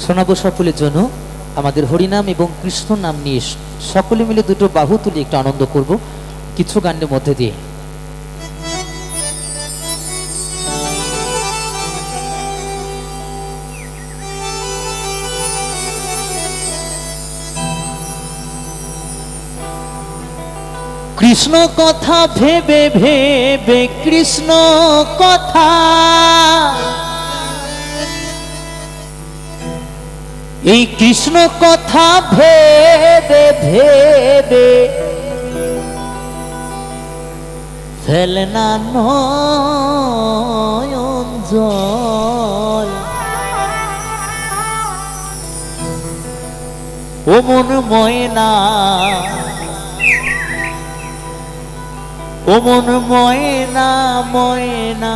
শোনাবো সকলের জন্য আমাদের হরিনাম এবং কৃষ্ণ নাম নিয়ে সকলে মিলে দুটো বাহু তুলে একটু আনন্দ করব কিছু গানের মধ্যে দিয়ে। কৃষ্ণ কথা ভেবে ভেবে কৃষ্ণ কথা এই কৃষ্ণ কথা ভেবে ভেবে ফেলে না নয়ন জল ও মন ময়না ও মন ময়না ময়না